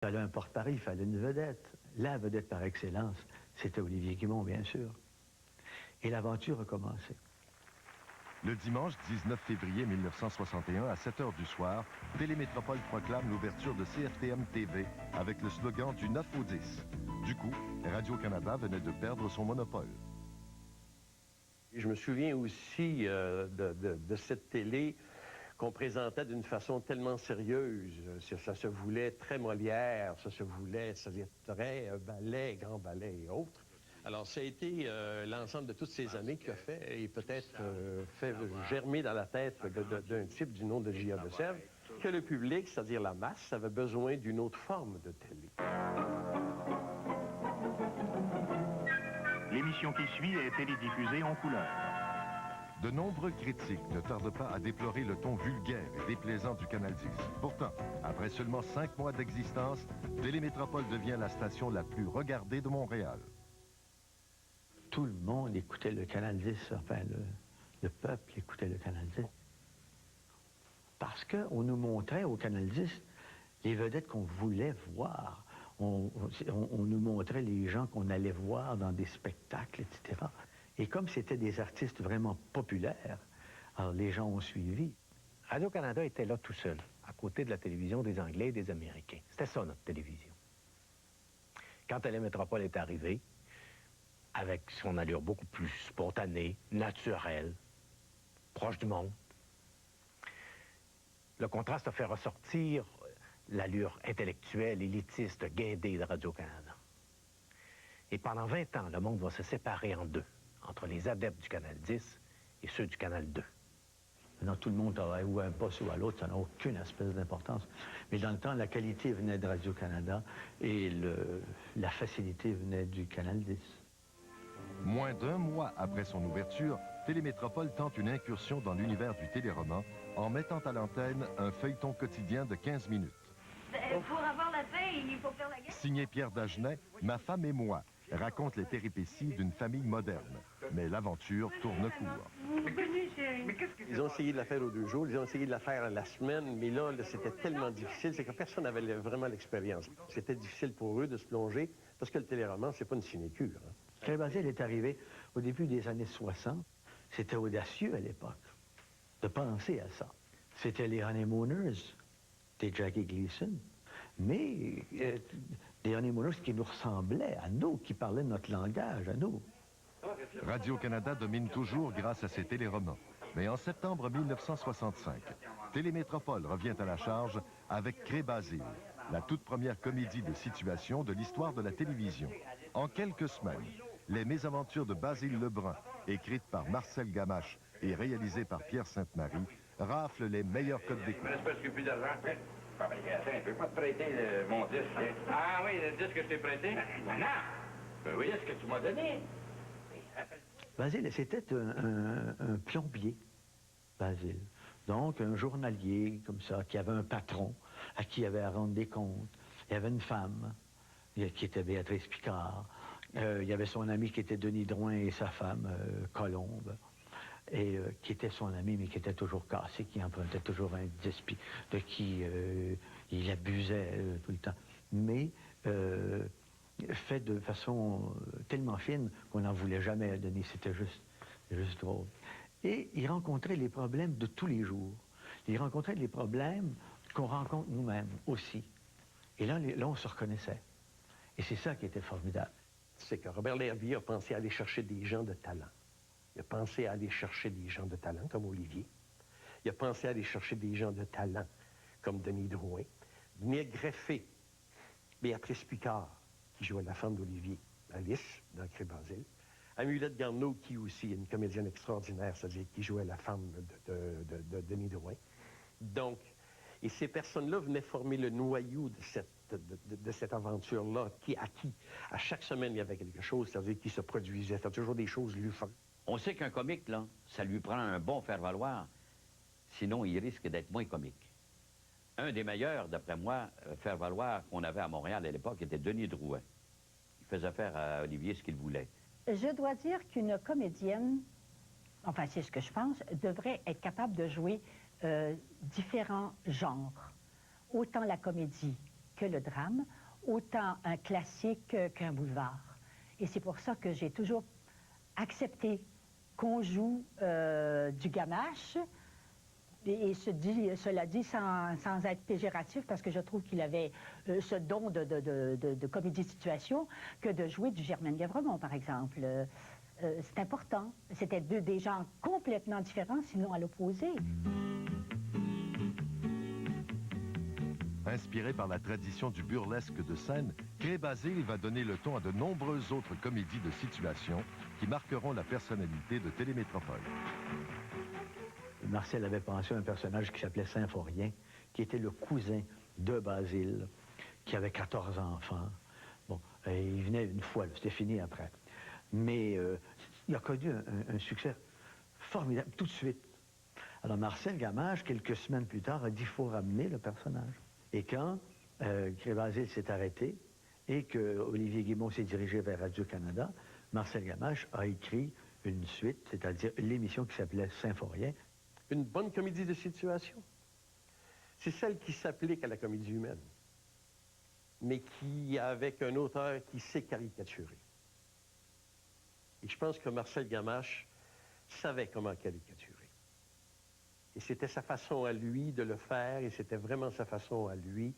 Il fallait un porte-parole, il fallait une vedette. La vedette par excellence, c'était Olivier Guimond, bien sûr. Et l'aventure a commencé. Le dimanche 19 février 1961, à 7 h du soir, Télémétropole proclame l'ouverture de CFTM TV avec le slogan du 9 au 10. Du coup, Radio-Canada venait de perdre son monopole. Je me souviens aussi de cette télé qu'on présentait d'une façon tellement sérieuse. Ça se voulait très Molière, ça se voulait, c'est-à-dire très ballet, grand ballet et autres. Alors, ça a été l'ensemble de toutes ces années qui a fait, et peut-être fait germer dans la tête d'un type du nom de J.A. de Sèvres, que le public, c'est-à-dire la masse, avait besoin d'une autre forme de télé. L'émission qui suit est télédiffusée en couleur. De nombreux critiques ne tardent pas à déplorer le ton vulgaire et déplaisant du Canal 10. Pourtant, après seulement 5 mois d'existence, Télémétropole devient la station la plus regardée de Montréal. Tout le monde écoutait le Canal 10, enfin, le peuple écoutait le Canal 10. Parce qu'on nous montrait au Canal 10 les vedettes qu'on voulait voir. On nous montrait les gens qu'on allait voir dans des spectacles, etc. Et comme c'était des artistes vraiment populaires, alors les gens ont suivi. Radio-Canada était là tout seul, à côté de la télévision des Anglais et des Américains. C'était ça, notre télévision. Quand Télémétropole est arrivée, avec son allure beaucoup plus spontanée, naturelle, proche du monde, le contraste a fait ressortir l'allure intellectuelle, élitiste, guindée de Radio-Canada. Et pendant 20 ans, le monde va se séparer en deux, entre les adeptes du Canal 10 et ceux du Canal 2. Maintenant, tout le monde travaille ou à un poste ou à l'autre, ça n'a aucune espèce d'importance. Mais dans le temps, la qualité venait de Radio-Canada et la facilité venait du Canal 10. Moins d'1 mois après son ouverture, Télémétropole tente une incursion dans l'univers du téléroman en mettant à l'antenne un feuilleton quotidien de 15 minutes. Pour avoir la paix, il faut faire la guerre. Signé Pierre Dagenet, Ma femme et moi raconte les péripéties d'une famille moderne. Mais l'aventure tourne court. Ils ont essayé de la faire aux 2 jours, ils ont essayé de la faire à la semaine, mais là c'était tellement difficile, c'est que personne n'avait vraiment l'expérience. C'était difficile pour eux de se plonger, parce que le téléroman, c'est pas une sinécure. Hein. Cré Basile est arrivé au début des années 60. C'était audacieux à l'époque de penser à ça. C'était les Honeymooners, des Jackie Gleason, mais des Honeymooners qui nous ressemblaient à nous, qui parlaient notre langage à nous. Radio-Canada domine toujours grâce à ses téléromans. Mais en septembre 1965, Télémétropole revient à la charge avec Cré Basile, la toute première comédie de situation de l'histoire de la télévision. En quelques semaines, Les mésaventures de Basile Lebrun, écrite par Marcel Gamache et réalisée par Pierre Sainte-Marie, rafle les meilleurs codes d'écoute. Il me reste presque plus d'argent. Je ne peux pas te prêter mon disque. Ah oui, le disque que je t'ai prêté? Non. Ben oui, est-ce que tu m'as donné? Basile, c'était un plombier, Basile. Donc, un journalier, comme ça, qui avait un patron, à qui il avait à rendre des comptes. Il y avait une femme, qui était Béatrice Picard. Il y avait son ami qui était Denis Drouin et sa femme, Colombe. Et qui était son ami, mais qui était toujours cassé, qui empruntait toujours un disque, puis de qui il abusait tout le temps. Mais fait de façon tellement fine qu'on n'en voulait jamais à Denis. C'était juste drôle. Et il rencontrait les problèmes de tous les jours. Il rencontrait les problèmes qu'on rencontre nous-mêmes aussi. Et là, on se reconnaissait. Et c'est ça qui était formidable. C'est que Robert L'Herbier a pensé à aller chercher des gens de talent. Il a pensé à aller chercher des gens de talent comme Olivier. Il a pensé à aller chercher des gens de talent comme Denis Drouin. Venir greffer Béatrice Picard, qui jouait la femme d'Olivier, Alice, dans Cré Basile. Amulette Garneau, qui aussi est une comédienne extraordinaire, c'est-à-dire qui jouait la femme de Denis Drouin. Donc, et ces personnes-là venaient former le noyau de cette aventure-là, à chaque semaine, il y avait quelque chose, c'est-à-dire qui se produisait. C'était toujours des choses loufoques. On sait qu'un comique, là, ça lui prend un bon faire-valoir, sinon il risque d'être moins comique. Un des meilleurs, d'après moi, faire-valoir qu'on avait à Montréal à l'époque était Denis Drouin. Il faisait faire à Olivier ce qu'il voulait. Je dois dire qu'une comédienne, enfin c'est ce que je pense, devrait être capable de jouer différents genres. Autant la comédie que le drame, autant un classique qu'un boulevard. Et c'est pour ça que j'ai toujours accepté qu'on joue du Gamache, et cela dit sans être péjoratif, parce que je trouve qu'il avait ce don de comédie de situation que de jouer du Germaine Guèvremont, par exemple. C'est important. C'était des gens complètement différents, sinon à l'opposé. Inspiré par la tradition du burlesque de scène, Cré Basile va donner le ton à de nombreuses autres comédies de situation qui marqueront la personnalité de Télémétropole. Marcel avait pensé à un personnage qui s'appelait Symphorien, qui était le cousin de Basile, qui avait 14 enfants. Bon, il venait une fois, c'était fini après. Mais il a connu un succès formidable tout de suite. Alors Marcel Gamache, quelques semaines plus tard, a dit qu'il faut ramener le personnage. Et quand Cré Basile s'est arrêté et que Olivier Guimond s'est dirigé vers Radio-Canada, Marcel Gamache a écrit une suite, c'est-à-dire l'émission qui s'appelait Symphorien. Une bonne comédie de situation, c'est celle qui s'applique à la comédie humaine, mais qui, avec un auteur qui sait caricaturer. Et je pense que Marcel Gamache savait comment caricaturer. Et c'était sa façon à lui de le faire, et c'était vraiment sa façon à lui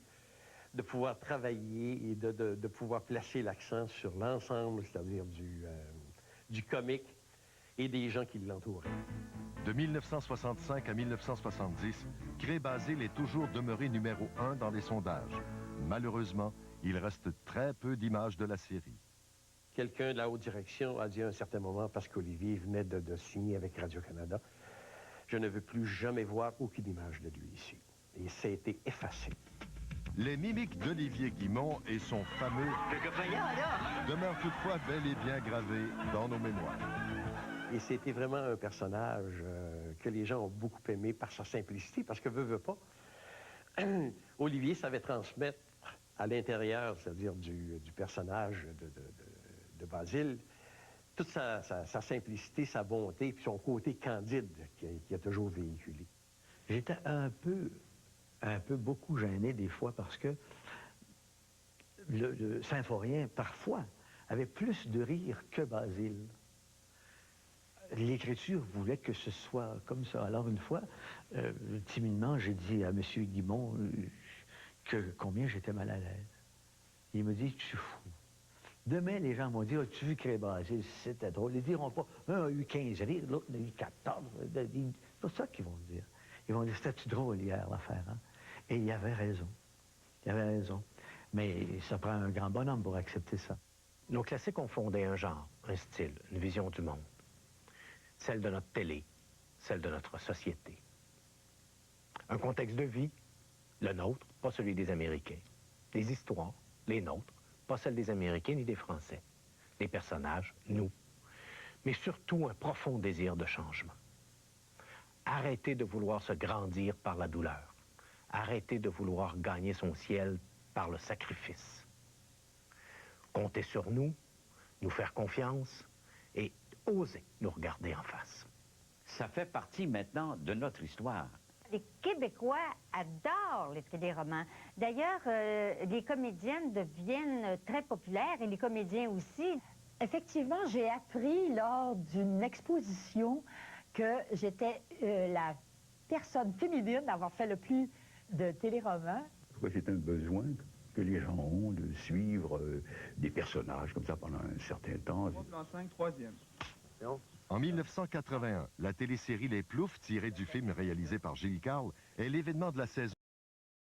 de pouvoir travailler et de pouvoir placer l'accent sur l'ensemble, c'est-à-dire du comique et des gens qui l'entouraient. De 1965 à 1970, Cré Basile est toujours demeuré numéro 1 dans les sondages. Malheureusement, il reste très peu d'images de la série. Quelqu'un de la haute direction a dit à un certain moment, parce qu'Olivier venait de signer avec Radio-Canada, je ne veux plus jamais voir aucune image de lui ici. Et ça a été effacé. Les mimiques d'Olivier Guimond et son fameux « demeurent toutefois bel et bien gravés dans nos mémoires ». Et c'était vraiment un personnage que les gens ont beaucoup aimé par sa simplicité, parce que veut pas. Olivier savait transmettre à l'intérieur, c'est-à-dire du personnage de Basile, toute sa simplicité, sa bonté, puis son côté candide qu'il a toujours véhiculé. J'étais un peu beaucoup gêné des fois parce que le Symphorien, parfois, avait plus de rire que Basile. L'écriture voulait que ce soit comme ça. Alors une fois, timidement, j'ai dit à M. Guimond combien j'étais mal à l'aise. Il me dit, tu es fou. Demain, les gens m'ont dit, as-tu vu Cré Basile? C'était drôle. Ils diront pas, un a eu 15 rires, l'autre en a eu 14. C'est pas ça qu'ils vont dire. Ils vont dire, c'était-tu drôle hier, l'affaire, hein? Et il avait raison. Il avait raison. Mais ça prend un grand bonhomme pour accepter ça. Nos classiques ont fondé un genre, un style, une vision du monde. Celle de notre télé, celle de notre société. Un contexte de vie, le nôtre, pas celui des Américains. Des histoires, les nôtres, pas celles des Américains ni des Français. Les personnages, nous. Mais surtout un profond désir de changement. Arrêtez de vouloir se grandir par la douleur. Arrêtez de vouloir gagner son ciel par le sacrifice. Comptez sur nous, nous faire confiance et oser nous regarder en face. Ça fait partie maintenant de notre histoire. Les Québécois adorent les téléromans. D'ailleurs, les comédiennes deviennent très populaires et les comédiens aussi. Effectivement, j'ai appris lors d'une exposition que j'étais la personne féminine à avoir fait le plus de téléromans. C'est un besoin que les gens ont de suivre des personnages comme ça pendant un certain temps. En 1981, la télésérie Les Ploufs, tirée du film réalisé par Gilles Carle, est l'événement de la saison.